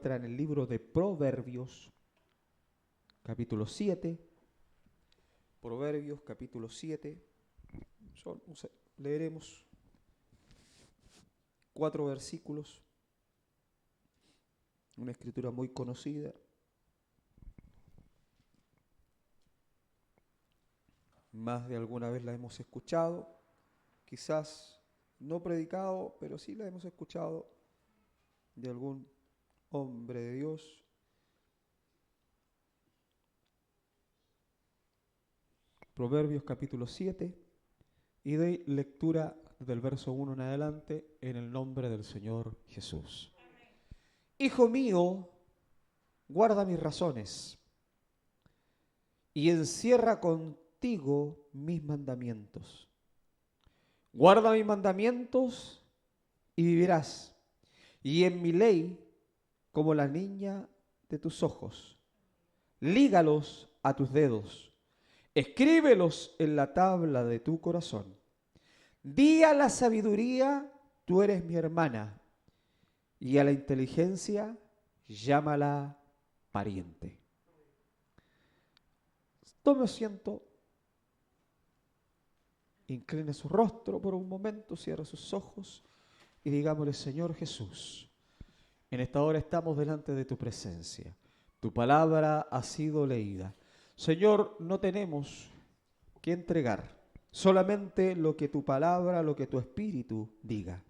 encuentra en el libro de Proverbios, capítulo 7. Proverbios, capítulo 7. Leeremos 4 versículos. Una escritura muy conocida. Más de alguna vez la hemos escuchado. Quizás no predicado, pero sí la hemos escuchado de algún hombre de Dios. Proverbios capítulo 7, y doy lectura del verso 1 en adelante en el nombre del Señor Jesús. Amén. Hijo mío, guarda mis razones y encierra contigo mis mandamientos. Guarda mis mandamientos y vivirás, y en mi ley como la niña de tus ojos. Lígalos a tus dedos. Escríbelos en la tabla de tu corazón. Di a la sabiduría, tú eres mi hermana, y a la inteligencia, llámala pariente. Tome asiento, incline su rostro por un momento, cierre sus ojos y digámosle: Señor Jesús, en esta hora estamos delante de tu presencia. Tu palabra ha sido leída. Señor, no tenemos que entregar, solamente lo que tu palabra, lo que tu espíritu diga.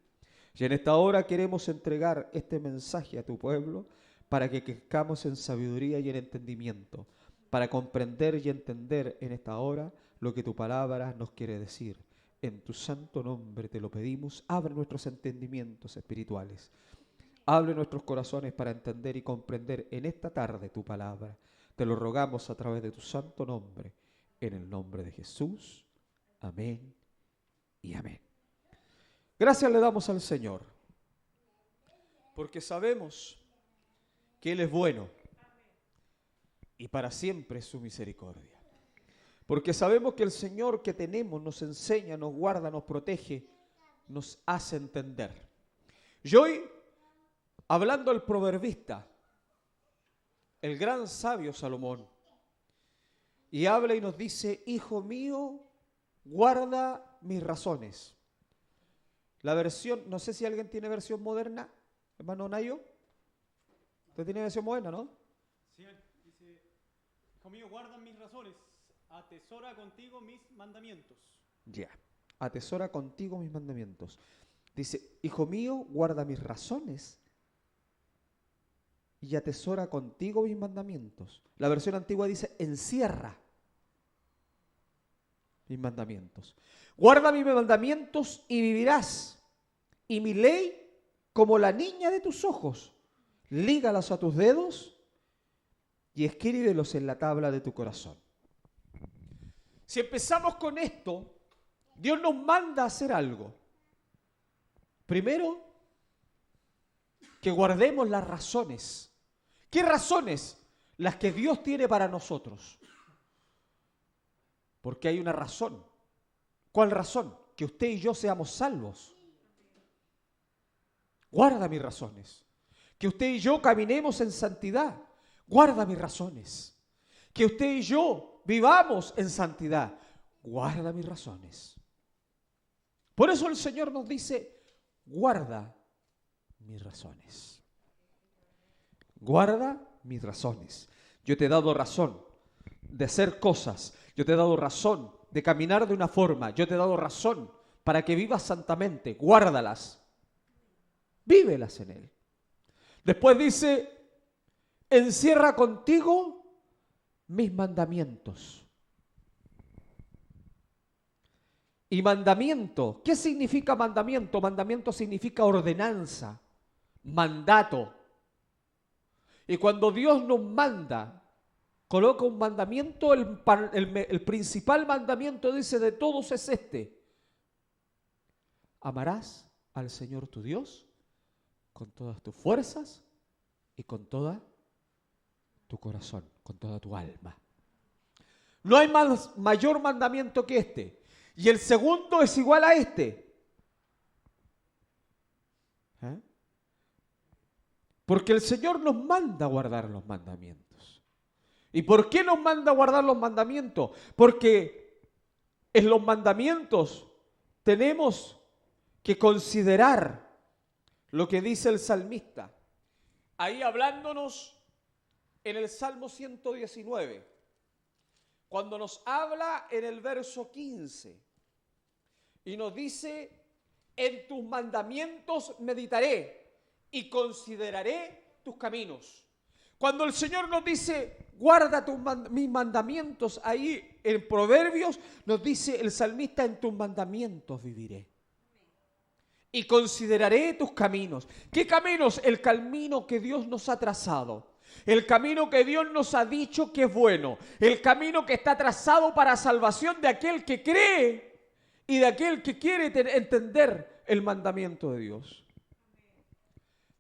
Y en esta hora queremos entregar este mensaje a tu pueblo para que crezcamos en sabiduría y en entendimiento, para comprender y entender en esta hora lo que tu palabra nos quiere decir. En tu santo nombre te lo pedimos. Abre nuestros entendimientos espirituales. Abre nuestros corazones para entender y comprender en esta tarde tu palabra. Te lo rogamos a través de tu santo nombre, en el nombre de Jesús. Amén y amén. Gracias le damos al Señor, porque sabemos que Él es bueno y para siempre es su misericordia. Porque sabemos que el Señor que tenemos nos enseña, nos guarda, nos protege, nos hace entender. Y hoy, hablando al proverbista, el gran sabio Salomón, y habla y nos dice: hijo mío, guarda mis razones. La versión, no sé si alguien tiene versión moderna, hermano Nayo. ¿Usted tiene versión moderna, no? Sí, dice: hijo mío, guarda mis razones, atesora contigo mis mandamientos. Ya, atesora contigo mis mandamientos. Dice: hijo mío, guarda mis razones y atesora contigo mis mandamientos. La versión antigua dice: encierra mis mandamientos. Guarda mis mandamientos y vivirás, y mi ley como la niña de tus ojos. Lígalas a tus dedos y escríbelos en la tabla de tu corazón. Si empezamos con esto, Dios nos manda a hacer algo. Primero, que guardemos las razones. ¿Qué razones? Las que Dios tiene para nosotros. Porque hay una razón. ¿Cuál razón? Que usted y yo seamos salvos. Guarda mis razones. Que usted y yo caminemos en santidad. Guarda mis razones. Que usted y yo vivamos en santidad. Guarda mis razones. Por eso el Señor nos dice: guarda mis razones. Guarda mis razones. Yo te he dado razón de hacer cosas. Yo te he dado razón de caminar de una forma. Yo te he dado razón para que vivas santamente. Guárdalas. Vívelas en Él. Después dice: encierra contigo mis mandamientos. Y mandamiento, ¿qué significa mandamiento? Mandamiento significa ordenanza, mandato. Y cuando Dios nos manda, coloca un mandamiento, el principal mandamiento, dice, de todos es este: amarás al Señor tu Dios con todas tus fuerzas y con toda tu corazón, con toda tu alma. No hay mayor mandamiento que este. Y el segundo es igual a este. Porque el Señor nos manda a guardar los mandamientos. ¿Y por qué nos manda a guardar los mandamientos? Porque en los mandamientos tenemos que considerar lo que dice el salmista. Ahí hablándonos en el Salmo 119, cuando nos habla en el verso 15 y nos dice: en tus mandamientos meditaré y consideraré tus caminos. Cuando el Señor nos dice: guarda mis mandamientos, ahí en Proverbios nos dice el salmista: en tus mandamientos viviré y consideraré tus caminos. ¿Qué caminos? El camino que Dios nos ha trazado. El camino que Dios nos ha dicho que es bueno. El camino que está trazado para salvación de aquel que cree y de aquel que quiere entender el mandamiento de Dios.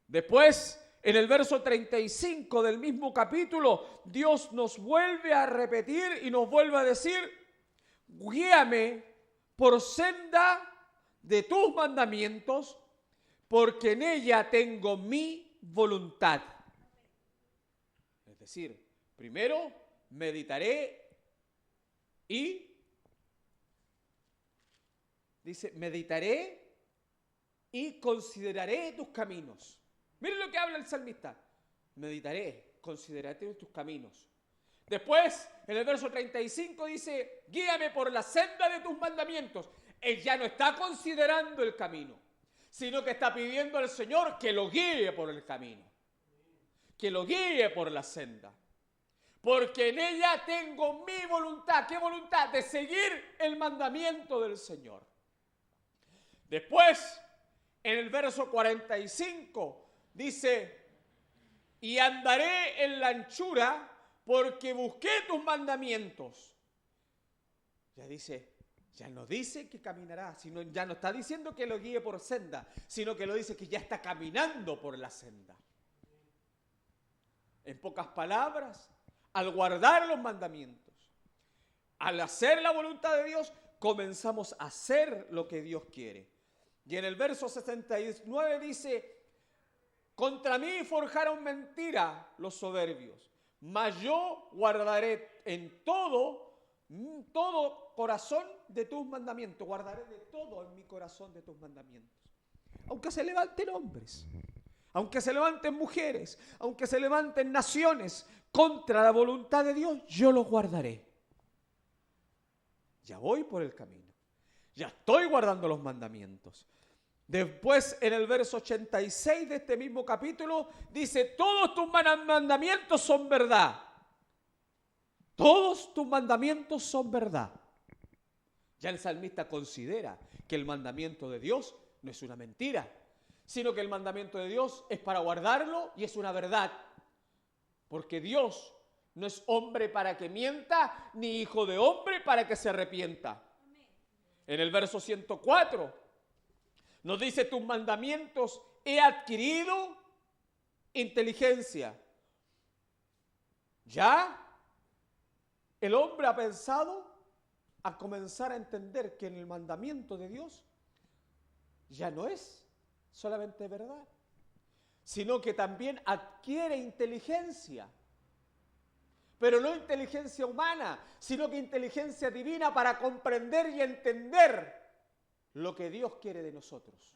Después, en el verso 35 del mismo capítulo, Dios nos vuelve a repetir y nos vuelve a decir: guíame por senda de tus mandamientos, porque en ella tengo mi voluntad. Es decir, primero meditaré y dice: meditaré y consideraré tus caminos. Miren lo que habla el salmista: meditaré, consideraré tus caminos. Después, en el verso 35 dice: guíame por la senda de tus mandamientos. Él ya no está considerando el camino, sino que está pidiendo al Señor que lo guíe por el camino, que lo guíe por la senda. Porque en ella tengo mi voluntad. ¿Qué voluntad? De seguir el mandamiento del Señor. Después, en el verso 45, dice: y andaré en la anchura porque busqué tus mandamientos. Ya dice, ya no dice que caminará, sino ya no está diciendo que lo guíe por senda, sino que lo dice que ya está caminando por la senda. En pocas palabras, al guardar los mandamientos, al hacer la voluntad de Dios, comenzamos a hacer lo que Dios quiere. Y en el verso 69 dice: contra mí forjaron mentira los soberbios, mas yo guardaré en todo corazón de tus mandamientos. Guardaré de todo en mi corazón de tus mandamientos. Aunque se levanten hombres, aunque se levanten mujeres, aunque se levanten naciones contra la voluntad de Dios, yo los guardaré. Ya voy por el camino. Ya estoy guardando los mandamientos. Después, en el verso 86 de este mismo capítulo, dice: todos tus mandamientos son verdad. Todos tus mandamientos son verdad. Ya el salmista considera que el mandamiento de Dios no es una mentira, sino que el mandamiento de Dios es para guardarlo y es una verdad. Porque Dios no es hombre para que mienta, ni hijo de hombre para que se arrepienta. En el verso 104 nos dice: tus mandamientos he adquirido inteligencia. Ya el hombre ha pensado a comenzar a entender que en el mandamiento de Dios ya no es solamente verdad, sino que también adquiere inteligencia. Pero no inteligencia humana, sino que inteligencia divina para comprender y entender lo que Dios quiere de nosotros.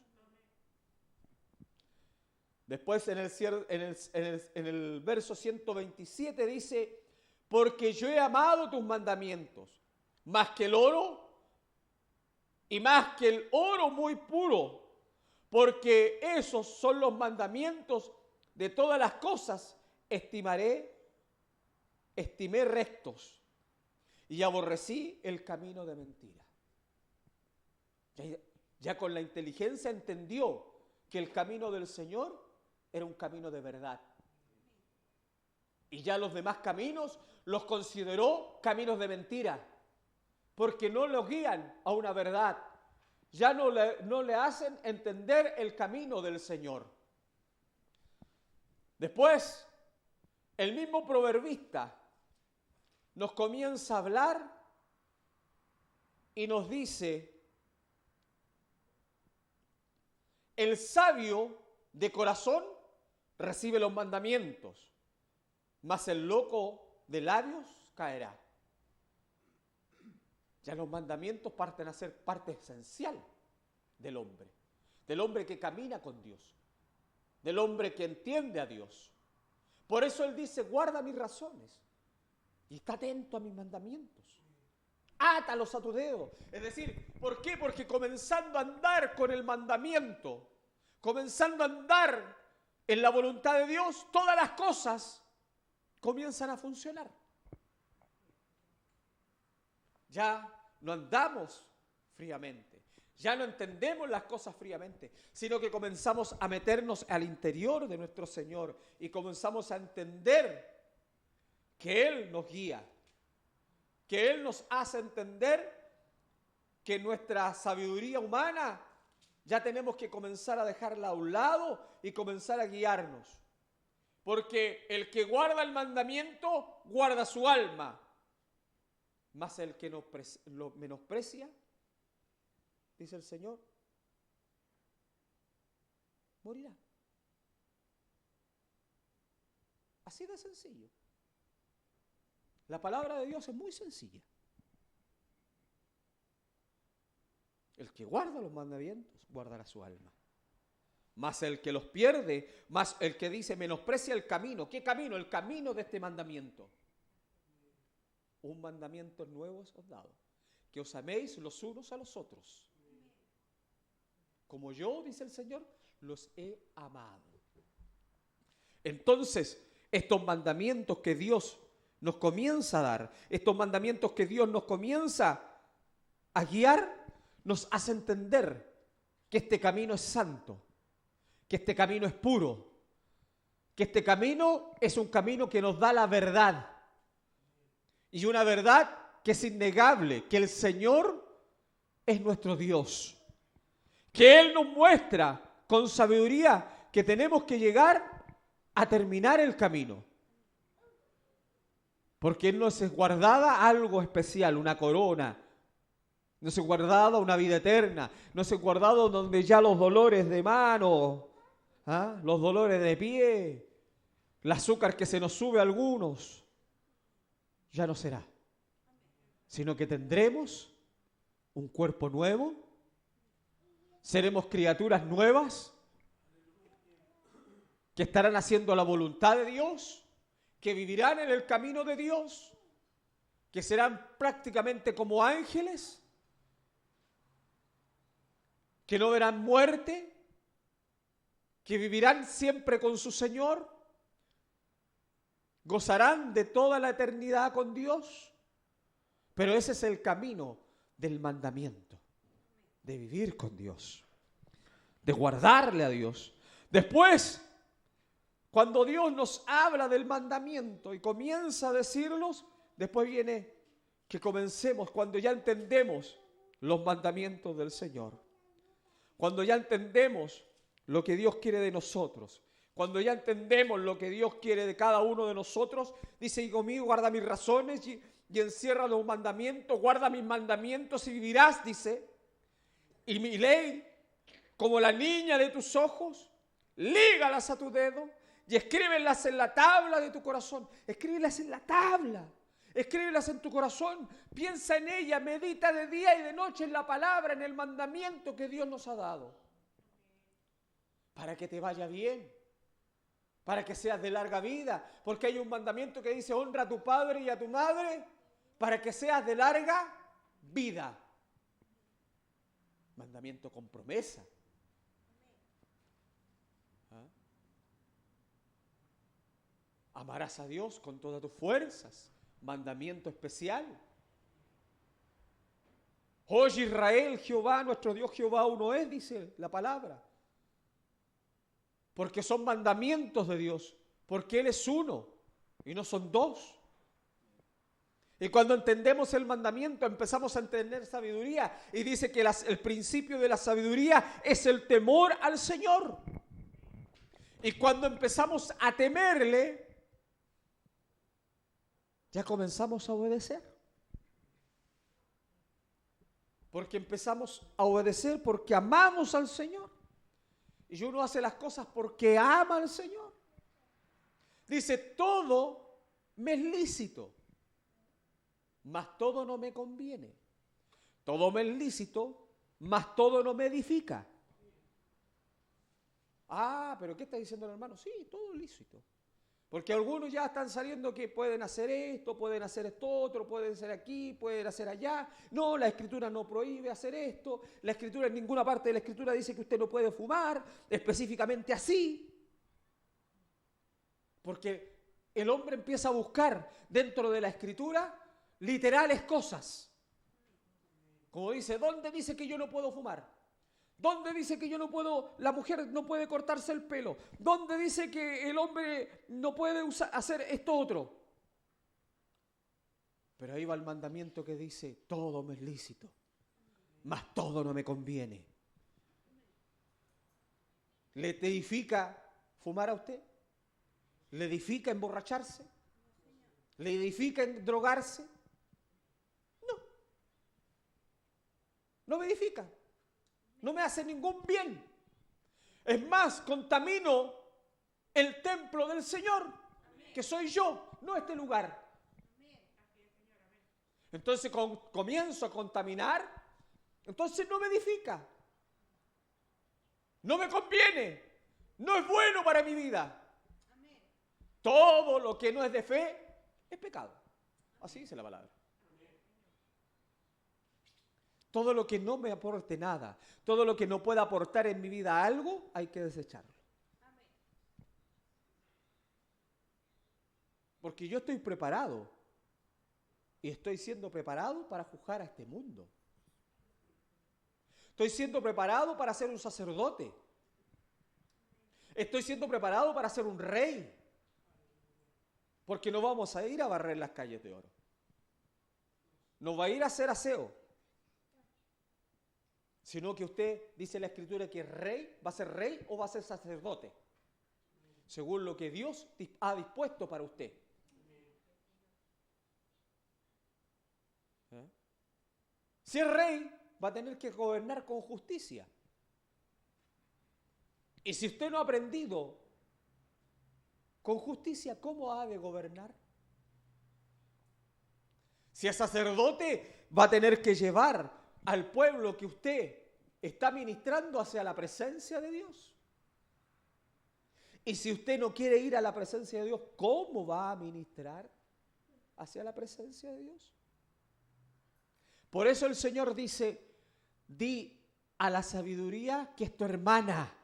Después en el verso 127 dice: porque yo he amado tus mandamientos, más que el oro y más que el oro muy puro, porque esos son los mandamientos de todas las cosas, estimé rectos y aborrecí el camino de mentira. Ya con la inteligencia entendió que el camino del Señor era un camino de verdad. Y ya los demás caminos los consideró caminos de mentira, porque no los guían a una verdad. Ya no le hacen entender el camino del Señor. Después, el mismo proverbista nos comienza a hablar y nos dice: el sabio de corazón recibe los mandamientos, mas el loco de labios caerá. Ya los mandamientos parten a ser parte esencial del hombre que camina con Dios, del hombre que entiende a Dios. Por eso Él dice, guarda mis razones y está atento a mis mandamientos. Átalos a tu dedo. Es decir, ¿por qué? Porque comenzando a andar con el mandamiento, comenzando a andar en la voluntad de Dios, todas las cosas comienzan a funcionar. Ya no andamos fríamente, ya no entendemos las cosas fríamente, sino que comenzamos a meternos al interior de nuestro Señor y comenzamos a entender que Él nos guía, que Él nos hace entender que nuestra sabiduría humana ya tenemos que comenzar a dejarla a un lado y comenzar a guiarnos. Porque el que guarda el mandamiento, guarda su alma. Mas el que lo menosprecia, dice el Señor, morirá. Así de sencillo. La palabra de Dios es muy sencilla. El que guarda los mandamientos, guardará su alma. Mas el que los pierde, más el que dice menosprecia el camino. ¿Qué camino? El camino de este mandamiento. Un mandamiento nuevo os he dado, que os améis los unos a los otros. Como yo, dice el Señor, los he amado. Entonces, estos mandamientos que Dios nos comienza a dar, estos mandamientos que Dios nos comienza a guiar, nos hace entender que este camino es santo, que este camino es puro, que este camino es un camino que nos da la verdad. Y una verdad que es innegable, que el Señor es nuestro Dios. Que Él nos muestra con sabiduría que tenemos que llegar a terminar el camino. Porque Él nos es guardada algo especial, una corona. Nos es guardada una vida eterna. Nos es guardado donde ya los dolores de mano, los dolores de pie, el azúcar que se nos sube a algunos, ya no será, sino que tendremos un cuerpo nuevo, seremos criaturas nuevas que estarán haciendo la voluntad de Dios, que vivirán en el camino de Dios, que serán prácticamente como ángeles, que no verán muerte, que vivirán siempre con su Señor, gozarán de toda la eternidad con Dios, pero ese es el camino del mandamiento, de vivir con Dios, de guardarle a Dios. Después, cuando Dios nos habla del mandamiento y comienza a decirlos, después viene que comencemos, cuando ya entendemos los mandamientos del Señor, cuando ya entendemos lo que Dios quiere de nosotros, cuando ya entendemos lo que Dios quiere de cada uno de nosotros, dice, hijo mío, guarda mis razones y encierra los mandamientos, guarda mis mandamientos y vivirás, dice, y mi ley, como la niña de tus ojos, lígalas a tu dedo y escríbelas en la tabla de tu corazón. Escríbelas en la tabla, escríbelas en tu corazón, piensa en ella, medita de día y de noche en la palabra, en el mandamiento que Dios nos ha dado, para que te vaya bien, para que seas de larga vida, porque hay un mandamiento que dice, honra a tu padre y a tu madre, para que seas de larga vida. Mandamiento con promesa. Amarás a Dios con todas tus fuerzas. Mandamiento especial. Oye Israel, Jehová, nuestro Dios Jehová uno es, dice la palabra. Porque son mandamientos de Dios, porque Él es uno y no son dos. Y cuando entendemos el mandamiento empezamos a entender sabiduría y dice que el principio de la sabiduría es el temor al Señor. Y cuando empezamos a temerle, ya comenzamos a obedecer. Porque empezamos a obedecer porque amamos al Señor. Y uno hace las cosas porque ama al Señor. Dice, todo me es lícito, mas todo no me conviene. Todo me es lícito, mas todo no me edifica. Ah, pero ¿qué está diciendo el hermano? Sí, todo es lícito. Porque algunos ya están saliendo que pueden hacer esto otro, pueden hacer aquí, pueden hacer allá. No, la Escritura no prohíbe hacer esto. La Escritura, en ninguna parte de la Escritura dice que usted no puede fumar, específicamente así. Porque el hombre empieza a buscar dentro de la Escritura literales cosas. Como dice, ¿dónde dice que yo no puedo fumar? ¿Dónde dice que yo no puedo, la mujer no puede cortarse el pelo? ¿Dónde dice que el hombre no puede hacer esto otro? Pero ahí va el mandamiento que dice, todo me es lícito, mas todo no me conviene. ¿Le edifica fumar a usted? ¿Le edifica emborracharse? ¿Le edifica drogarse? No. No me edifica. No me hace ningún bien. Es más, contamino el templo del Señor, que soy yo, no este lugar. Entonces comienzo a contaminar, entonces no me edifica. No me conviene. No es bueno para mi vida. Todo lo que no es de fe es pecado. Así dice la palabra. Todo lo que no me aporte nada, todo lo que no pueda aportar en mi vida algo, hay que desecharlo. Porque yo estoy preparado y estoy siendo preparado para juzgar a este mundo. Estoy siendo preparado para ser un sacerdote. Estoy siendo preparado para ser un rey. Porque no vamos a ir a barrer las calles de oro. No va a ir a hacer aseo. Sino que usted, dice la Escritura, que es rey, va a ser rey o va a ser sacerdote. Según lo que Dios ha dispuesto para usted. Si es rey, va a tener que gobernar con justicia. Y si usted no ha aprendido con justicia, ¿cómo ha de gobernar? Si es sacerdote, va a tener que llevar al pueblo que usted está ministrando hacia la presencia de Dios. Y si usted no quiere ir a la presencia de Dios, ¿cómo va a ministrar hacia la presencia de Dios? Por eso el Señor dice, di a la sabiduría que es tu hermana.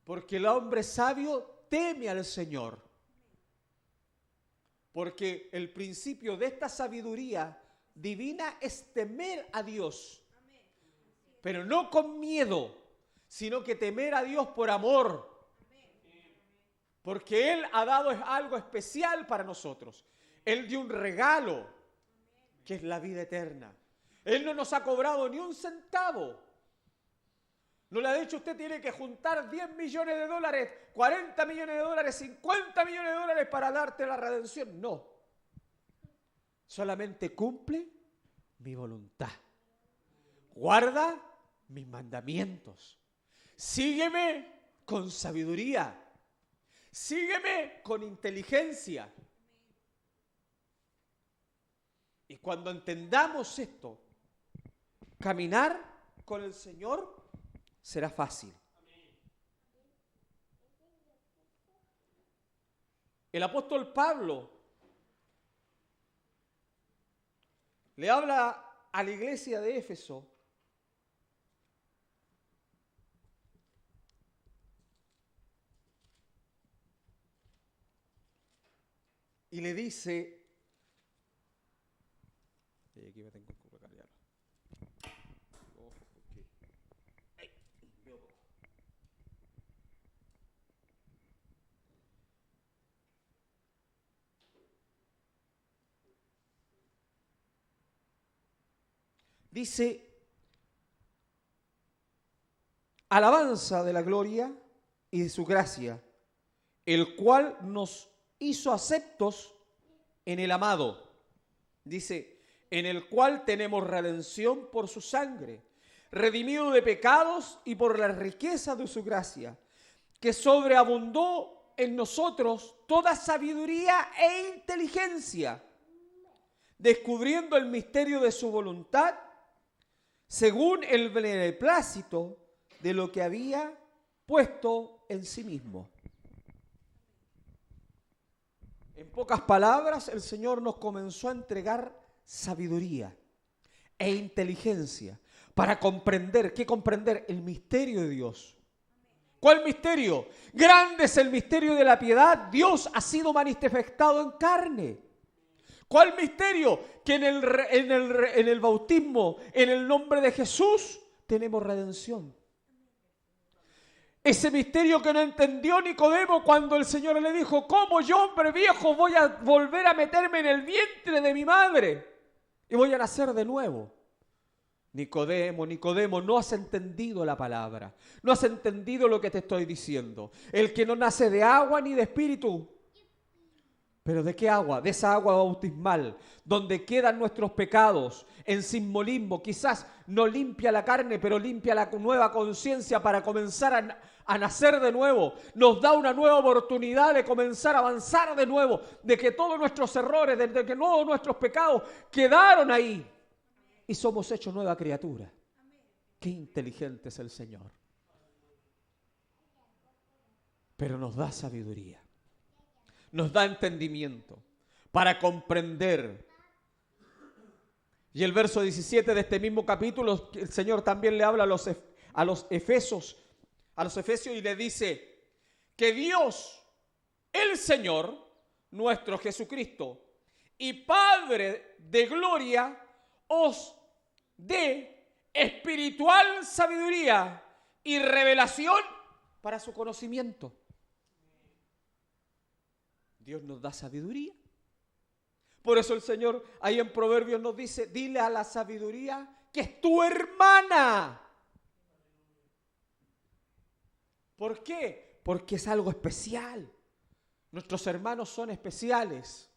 Porque el hombre sabio teme al Señor. Porque el principio de esta sabiduría divina es temer a Dios, pero no con miedo, sino que temer a Dios por amor, porque Él ha dado algo especial para nosotros. Él dio un regalo, que es la vida eterna. Él no nos ha cobrado ni un centavo. No le ha dicho usted tiene que juntar 10 millones de dólares, 40 millones de dólares, 50 millones de dólares para darte la redención. No. Solamente cumple mi voluntad. Guarda mis mandamientos. Sígueme con sabiduría. Sígueme con inteligencia. Y cuando entendamos esto, caminar con el Señor será fácil. El apóstol Pablo le habla a la iglesia de Éfeso y le dice, aquí me tengo que cargar. Dice, alabanza de la gloria y de su gracia, el cual nos hizo aceptos en el amado. Dice, en el cual tenemos redención por su sangre, redimido de pecados y por la riqueza de su gracia, que sobreabundó en nosotros toda sabiduría e inteligencia, descubriendo el misterio de su voluntad, según el beneplácito de lo que había puesto en sí mismo. En pocas palabras, el Señor nos comenzó a entregar sabiduría e inteligencia para comprender. ¿Qué comprender? El misterio de Dios. ¿Cuál misterio? Grande es el misterio de la piedad. Dios ha sido manifestado en carne. ¿Cuál misterio? Que en el bautismo, en el nombre de Jesús, tenemos redención. Ese misterio que no entendió Nicodemo cuando el Señor le dijo: ¿cómo yo, hombre viejo, voy a volver a meterme en el vientre de mi madre y voy a nacer de nuevo? Nicodemo, no has entendido la palabra, no has entendido lo que te estoy diciendo. El que no nace de agua ni de espíritu. ¿Pero de qué agua? De esa agua bautismal, donde quedan nuestros pecados en simbolismo. Quizás no limpia la carne, pero limpia la nueva conciencia para comenzar a nacer de nuevo. Nos da una nueva oportunidad de comenzar a avanzar de nuevo, de que todos nuestros errores, de que todos nuestros pecados quedaron ahí y somos hechos nueva criatura. Qué inteligente es el Señor. Pero nos da sabiduría. Nos da entendimiento para comprender. Y el verso 17 de este mismo capítulo, el Señor también le habla a los efesios y le dice que Dios, el Señor, nuestro Jesucristo y Padre de gloria, os dé espiritual sabiduría y revelación para su conocimiento. Dios nos da sabiduría. Por eso el Señor ahí en Proverbios nos dice: dile a la sabiduría que es tu hermana. ¿Por qué? Porque es algo especial. Nuestros hermanos son especiales.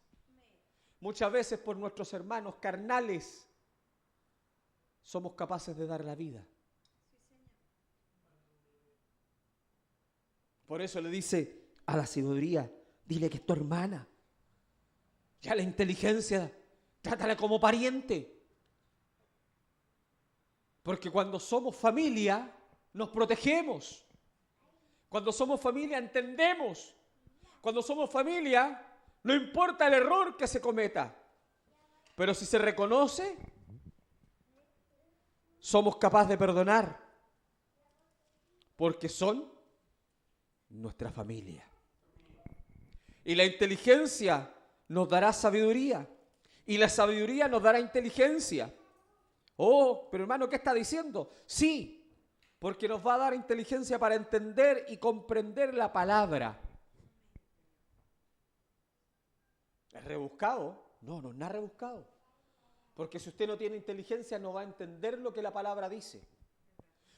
Muchas veces por nuestros hermanos carnales somos capaces de dar la vida. Por eso le dice a la sabiduría: dile que es tu hermana. Ya la inteligencia, trátala como pariente. Porque cuando somos familia, nos protegemos. Cuando somos familia, entendemos. Cuando somos familia, no importa el error que se cometa. Pero si se reconoce, somos capaces de perdonar. Porque son nuestra familia. Y la inteligencia nos dará sabiduría. Y la sabiduría nos dará inteligencia. Oh, pero hermano, ¿qué está diciendo? Sí, porque nos va a dar inteligencia para entender y comprender la palabra. ¿Es rebuscado? No, no es nada rebuscado. Porque si usted no tiene inteligencia, no va a entender lo que la palabra dice.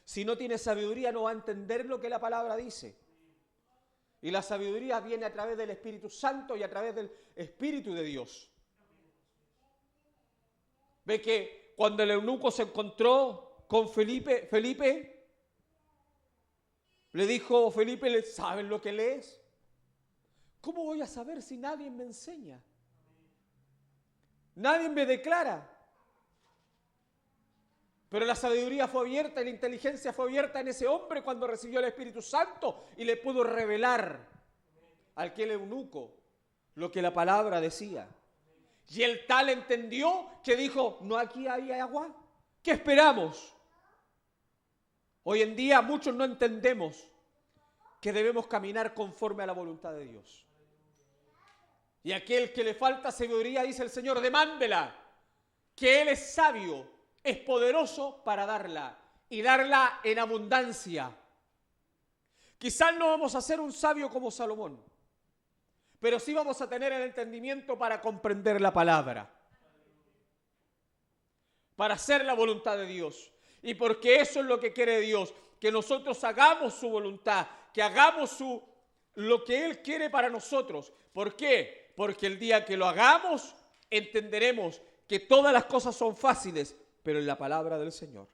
Si no tiene sabiduría, no va a entender lo que la palabra dice. Y la sabiduría viene a través del Espíritu Santo y a través del Espíritu de Dios. Ve que cuando el eunuco se encontró con Felipe le dijo: Felipe, ¿saben lo que lees? ¿Cómo voy a saber si nadie me enseña? Nadie me declara. Pero la sabiduría fue abierta y la inteligencia fue abierta en ese hombre cuando recibió el Espíritu Santo y le pudo revelar al aquel eunuco lo que la palabra decía. Y el tal entendió que dijo: ¿no aquí hay agua? ¿Qué esperamos? Hoy en día muchos no entendemos que debemos caminar conforme a la voluntad de Dios. Y aquel que le falta sabiduría, dice el Señor, demándela, que Él es sabio, es poderoso para darla y darla en abundancia. Quizás no vamos a ser un sabio como Salomón, pero sí vamos a tener el entendimiento para comprender la palabra, para hacer la voluntad de Dios. Y porque eso es lo que quiere Dios, que nosotros hagamos su voluntad, que hagamos lo que Él quiere para nosotros. ¿Por qué? Porque el día que lo hagamos, entenderemos que todas las cosas son fáciles, pero en la palabra del Señor.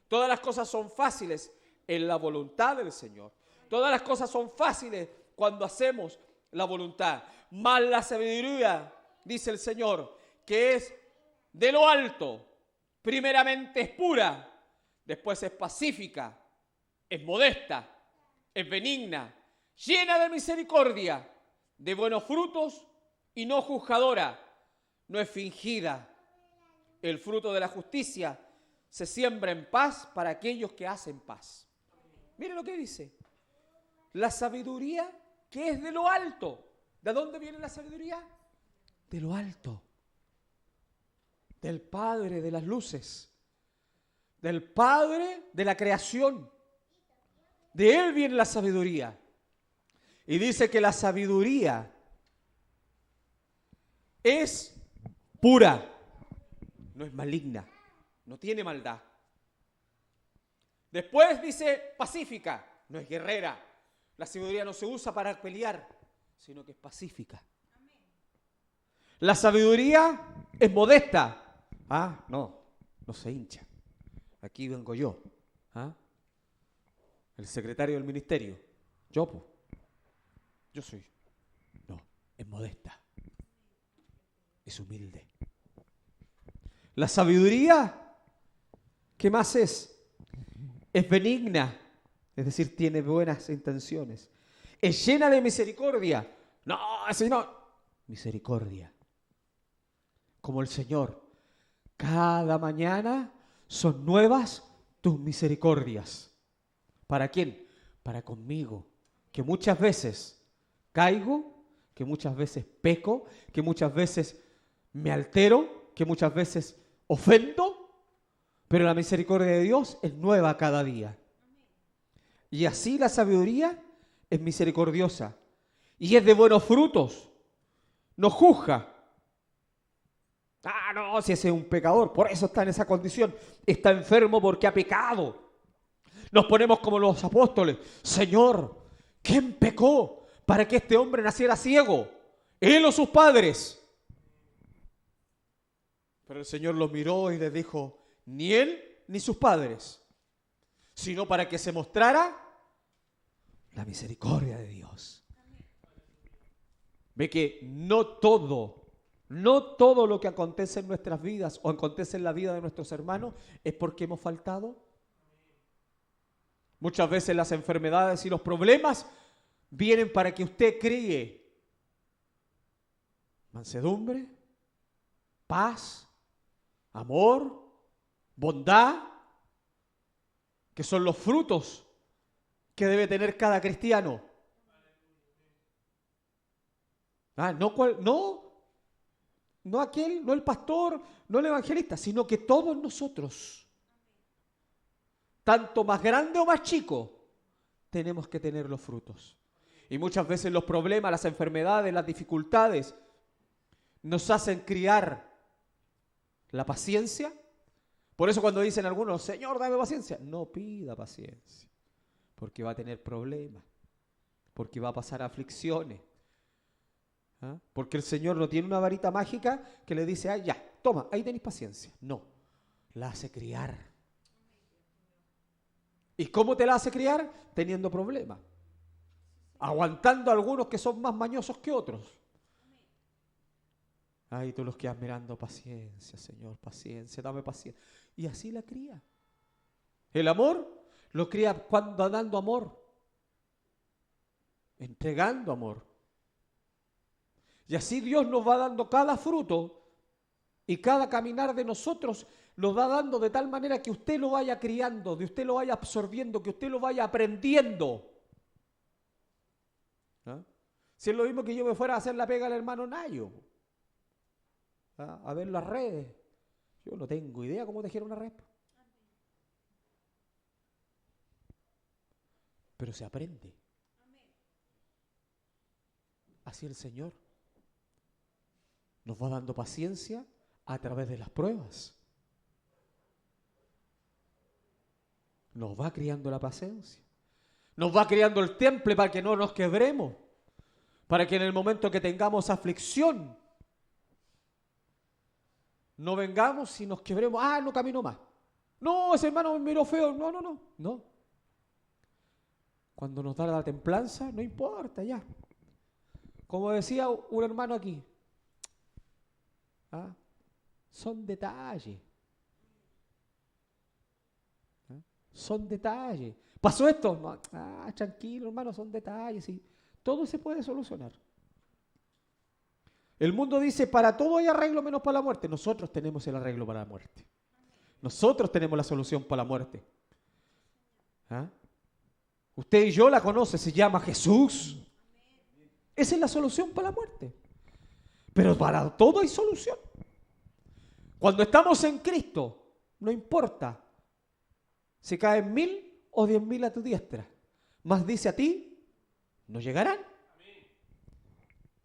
Todas las cosas son fáciles en la voluntad del Señor. Todas las cosas son fáciles cuando hacemos la voluntad. Mas la sabiduría, dice el Señor, que es de lo alto, primeramente es pura, después es pacífica, es modesta, es benigna, llena de misericordia, de buenos frutos y no juzgadora, no es fingida. El fruto de la justicia se siembra en paz para aquellos que hacen paz. Mire lo que dice. La sabiduría que es de lo alto. ¿De dónde viene la sabiduría? De lo alto. Del Padre de las luces. Del Padre de la creación. De Él viene la sabiduría. Y dice que la sabiduría es pura. No es maligna. No tiene maldad. Después dice pacífica. No es guerrera. La sabiduría no se usa para pelear, sino que es pacífica. La sabiduría es modesta. Ah, no se hincha. Aquí vengo yo. ¿Ah? El secretario del ministerio. Yo soy. No, es modesta. Es humilde. La sabiduría, ¿qué más es? Es benigna. Es decir, tiene buenas intenciones. Es llena de misericordia. No, Señor. Misericordia. Como el Señor. Cada mañana son nuevas tus misericordias. ¿Para quién? Para conmigo. Que muchas veces caigo, que muchas veces peco, que muchas veces me altero, que muchas veces ofendo, pero la misericordia de Dios es nueva cada día. Y así la sabiduría es misericordiosa y es de buenos frutos. No juzga. Ah, no, si ese es un pecador, por eso está en esa condición. Está enfermo porque ha pecado. Nos ponemos como los apóstoles. Señor, ¿quién pecó para que este hombre naciera ciego? ¿Él o sus padres? Pero el Señor los miró y les dijo, ni él ni sus padres, sino para que se mostrara la misericordia de Dios. Ve que no todo lo que acontece en nuestras vidas o acontece en la vida de nuestros hermanos es porque hemos faltado. Muchas veces las enfermedades y los problemas vienen para que usted críe mansedumbre, paz, amor, bondad, que son los frutos que debe tener cada cristiano. No aquel, no el pastor, no el evangelista, sino que todos nosotros, tanto más grande o más chico, tenemos que tener los frutos. Y muchas veces los problemas, las enfermedades, las dificultades nos hacen criar la paciencia. Por eso cuando dicen algunos, Señor, dame paciencia, no pida paciencia, porque va a tener problemas, porque va a pasar aflicciones. ¿Ah? Porque el Señor no tiene una varita mágica que le dice, ya, toma, ahí tenéis paciencia. No, la hace criar. ¿Y cómo te la hace criar? Teniendo problemas. Aguantando a algunos que son más mañosos que otros. Ay, tú los quedas mirando, paciencia, Señor, paciencia, dame paciencia. Y así la cría. El amor lo cría cuando dando amor. Entregando amor. Y así Dios nos va dando cada fruto y cada caminar de nosotros nos va dando de tal manera que usted lo vaya criando, que usted lo vaya absorbiendo, que usted lo vaya aprendiendo. ¿Ah? Si es lo mismo que yo me fuera a hacer la pega al hermano Nayo, a ver las redes. Yo no tengo idea cómo tejer una red. Pero se aprende. Así el Señor nos va dando paciencia a través de las pruebas. Nos va criando la paciencia. Nos va criando el temple para que no nos quebremos. Para que en el momento que tengamos aflicción, no vengamos y nos quebremos. Ah, no camino más. No, ese hermano me miró feo. No. Cuando nos da la templanza, no importa ya. Como decía un hermano aquí, ¿ah? Son detalles. ¿Ah? Son detalles. ¿Pasó esto? No, tranquilo, hermano, son detalles. Y todo se puede solucionar. El mundo dice, para todo hay arreglo menos para la muerte. Nosotros tenemos el arreglo para la muerte. Nosotros tenemos la solución para la muerte. ¿Ah? Usted y yo la conoce, se llama Jesús. Esa es la solución para la muerte. Pero para todo hay solución. Cuando estamos en Cristo, no importa si caen 1000 o 10.000 a tu diestra, más dice a ti, no llegarán.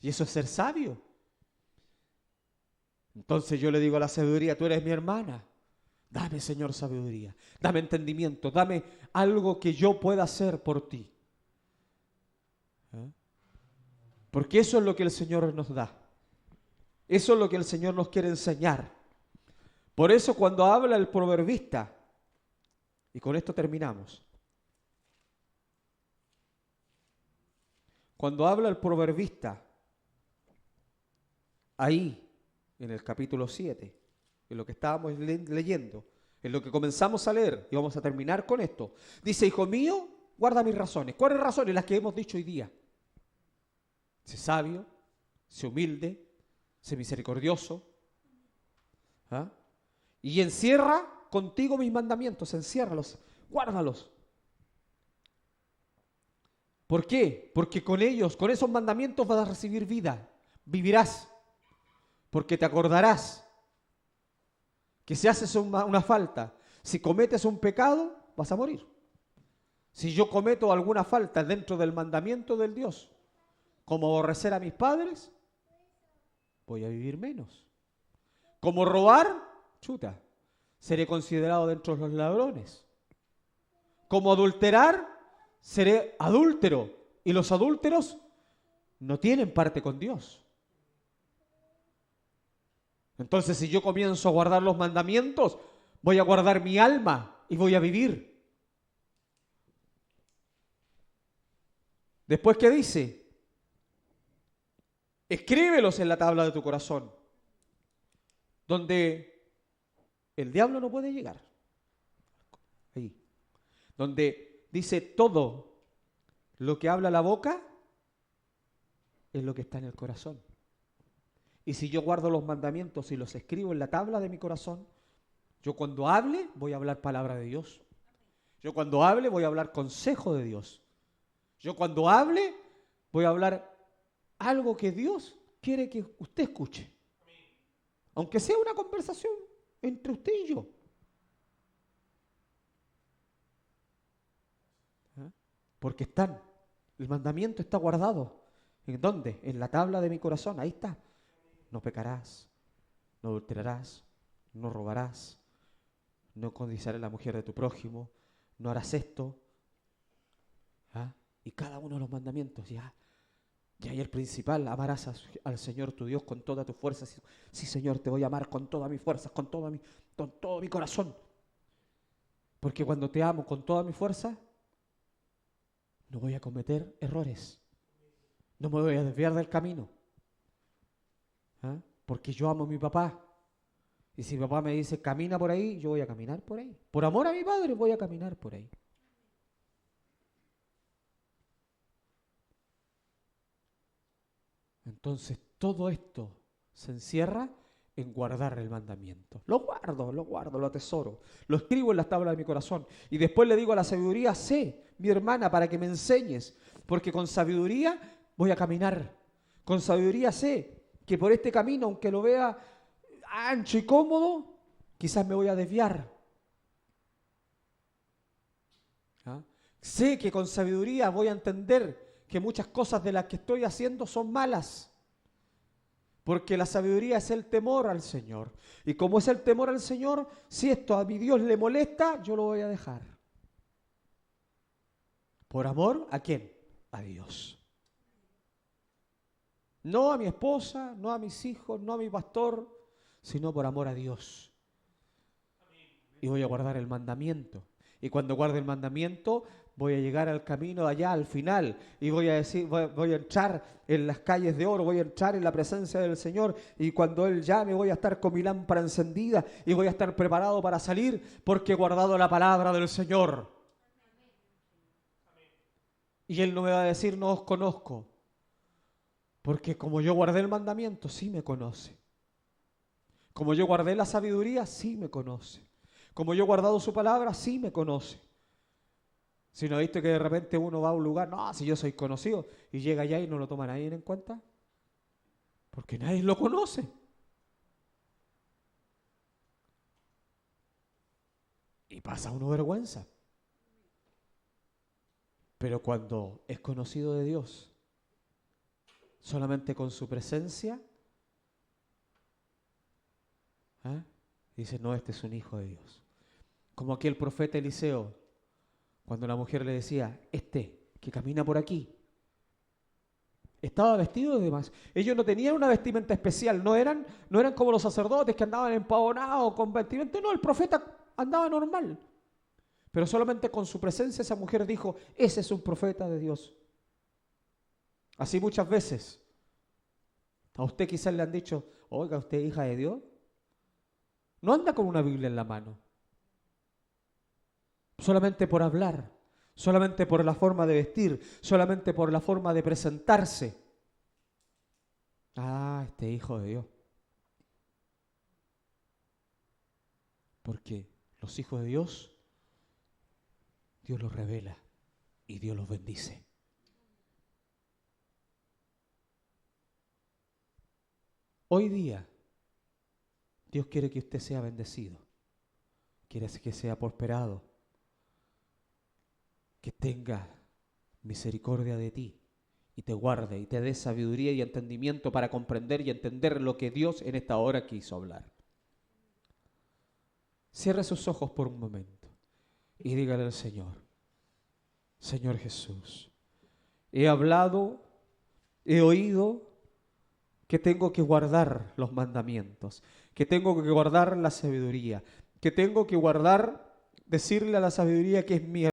Y eso es ser sabio. Entonces yo le digo a la sabiduría, tú eres mi hermana. Dame, Señor, sabiduría. Dame entendimiento. Dame algo que yo pueda hacer por ti. ¿Eh? Porque eso es lo que el Señor nos da. Eso es lo que el Señor nos quiere enseñar. Por eso cuando habla el proverbista, y con esto terminamos. Cuando habla el proverbista, ahí, en el capítulo 7, en lo que estábamos leyendo, en lo que comenzamos a leer, y vamos a terminar con esto, dice, hijo mío, guarda mis razones. ¿Cuáles razones? Las que hemos dicho hoy día. Sé sabio, sé humilde, sé misericordioso, ¿ah? Y encierra contigo mis mandamientos, enciérralos, guárdalos. ¿Por qué? Porque con ellos, con esos mandamientos vas a recibir vida, vivirás, porque te acordarás que si haces una falta, si cometes un pecado, vas a morir. Si yo cometo alguna falta dentro del mandamiento del Dios, como aborrecer a mis padres, voy a vivir menos. Como robar, chuta, seré considerado dentro de los ladrones. Como adulterar, seré adúltero. Y los adúlteros no tienen parte con Dios. Entonces, si yo comienzo a guardar los mandamientos, voy a guardar mi alma y voy a vivir. Después, ¿qué dice? Escríbelos en la tabla de tu corazón, donde el diablo no puede llegar. Ahí. Donde dice todo lo que habla la boca es lo que está en el corazón. Y si yo guardo los mandamientos y los escribo en la tabla de mi corazón, yo cuando hable voy a hablar palabra de Dios. Yo cuando hable voy a hablar consejo de Dios. Yo cuando hable voy a hablar algo que Dios quiere que usted escuche. Aunque sea una conversación entre usted y yo. ¿Ah? Porque el mandamiento está guardado. ¿En dónde? En la tabla de mi corazón, ahí está. No pecarás, no adulterarás, no robarás, no codiciarás la mujer de tu prójimo, no harás esto. ¿Ah? Y cada uno de los mandamientos, ya hay el principal, amarás al Señor tu Dios con toda tu fuerza. Sí, Señor, te voy a amar con todas mis fuerzas, con todo mi corazón. Porque cuando te amo con toda mi fuerza, no voy a cometer errores. No me voy a desviar del camino. ¿Ah? Porque yo amo a mi papá. Y si mi papá me dice, camina por ahí, yo voy a caminar por ahí. Por amor a mi padre voy a caminar por ahí. Entonces todo esto se encierra en guardar el mandamiento. Lo guardo, lo atesoro. Lo escribo en las tablas de mi corazón. Y después le digo a la sabiduría, sé, mi hermana, para que me enseñes. Porque con sabiduría voy a caminar. Con sabiduría sé que por este camino, aunque lo vea ancho y cómodo, quizás me voy a desviar. ¿Ah? Sé que con sabiduría voy a entender que muchas cosas de las que estoy haciendo son malas. Porque la sabiduría es el temor al Señor. Y como es el temor al Señor, si esto a mi Dios le molesta, yo lo voy a dejar. ¿Por amor a quién? A Dios. No a mi esposa, no a mis hijos, no a mi pastor, sino por amor a Dios. Y voy a guardar el mandamiento. Y cuando guarde el mandamiento, voy a llegar al camino allá, al final, y voy a decir, voy a entrar en las calles de oro, voy a entrar en la presencia del Señor, y cuando Él llame voy a estar con mi lámpara encendida y voy a estar preparado para salir porque he guardado la palabra del Señor. Y Él no me va a decir, no os conozco, porque como yo guardé el mandamiento, sí me conoce. Como yo guardé la sabiduría, sí me conoce. Como yo he guardado su palabra, sí me conoce. Si no viste que de repente uno va a un lugar, no, si yo soy conocido, y llega allá y no lo toma nadie en cuenta, porque nadie lo conoce. Y pasa uno vergüenza. Pero cuando es conocido de Dios, solamente con su presencia, dice, no, este es un hijo de Dios. Como aquí el profeta Eliseo, cuando la mujer le decía, este que camina por aquí, estaba vestido de demás. Ellos no tenían una vestimenta especial, no eran como los sacerdotes que andaban empavonados con vestimenta. No, el profeta andaba normal. Pero solamente con su presencia esa mujer dijo, ese es un profeta de Dios. Así muchas veces. A usted quizás le han dicho, oiga, ¿usted es hija de Dios? No anda con una Biblia en la mano. Solamente por hablar, solamente por la forma de vestir, solamente por la forma de presentarse. Ah, este hijo de Dios. Porque los hijos de Dios, Dios los revela y Dios los bendice. Hoy día, Dios quiere que usted sea bendecido, quiere que sea prosperado, que tenga misericordia de ti y te guarde y te dé sabiduría y entendimiento para comprender y entender lo que Dios en esta hora quiso hablar. Cierre sus ojos por un momento y dígale al Señor, Señor Jesús, he hablado, he oído que tengo que guardar los mandamientos, que tengo que guardar la sabiduría, que tengo que guardar, decirle a la sabiduría que es mía.